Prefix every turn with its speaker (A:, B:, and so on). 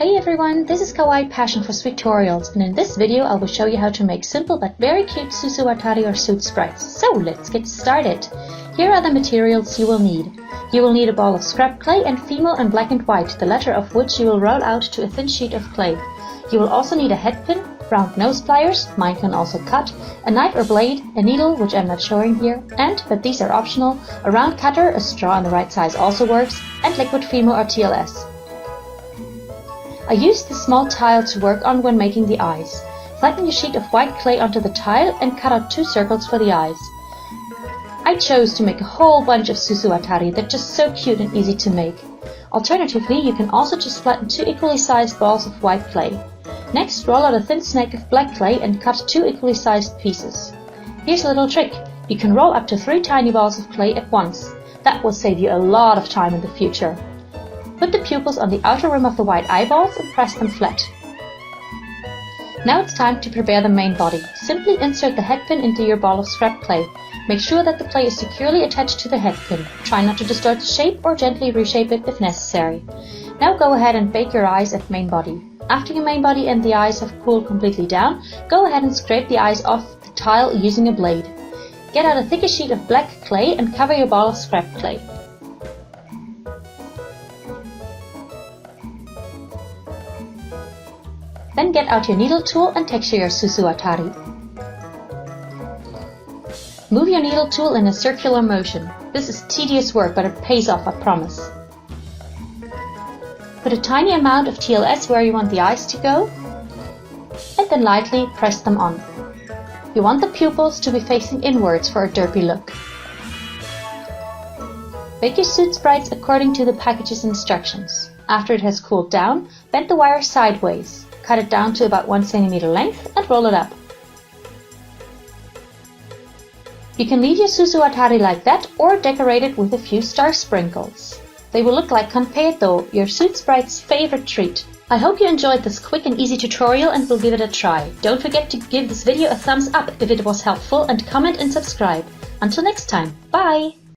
A: Hey everyone, this is Kawaii Passion for Tutorials, and in this video I will show you how to make simple but very cute Susuwatari or Soot Sprites. So let's get started. Here are the materials you will need. You will need a ball of scrap clay and Fimo and black and white, the latter of which you will roll out to a thin sheet of clay. You will also need a head pin, round nose pliers, mine can also cut, a knife or blade, a needle, which I'm not showing here, and, but these are optional, a round cutter, a straw in the right size also works, and liquid Fimo or TLS. I used this small tile to work on when making the eyes. Flatten your sheet of white clay onto the tile and cut out 2 circles for the eyes. I chose to make a whole bunch of Susuwatari, they're just so cute and easy to make. Alternatively, you can also just flatten 2 equally sized balls of white clay. Next, roll out a thin snake of black clay and cut 2 equally sized pieces. Here's a little trick. You can roll up to 3 tiny balls of clay at once. That will save you a lot of time in the future. Put the pupils on the outer rim of the white eyeballs and press them flat. Now it's time to prepare the main body. Simply insert the head pin into your ball of scrap clay. Make sure that the clay is securely attached to the head pin. Try not to distort the shape or gently reshape it if necessary. Now go ahead and bake your eyes and main body. After your main body and the eyes have cooled completely down, go ahead and scrape the eyes off the tile using a blade. Get out a thicker sheet of black clay and cover your ball of scrap clay. Then get out your needle tool and texture your Susuwatari. Move your needle tool in a circular motion. This is tedious work, but it pays off, I promise. Put a tiny amount of TLS where you want the eyes to go, and then lightly press them on. You want the pupils to be facing inwards for a derpy look. Bake your Soot Sprites according to the package's instructions. After it has cooled down, bend the wire sideways. Cut it down to about 1 cm length and roll it up. You can leave your Susuwatari like that or decorate it with a few star sprinkles. They will look like confeito, your Soot Sprite's favorite treat. I hope you enjoyed this quick and easy tutorial and will give it a try. Don't forget to give this video a thumbs up if it was helpful and comment and subscribe. Until next time, bye!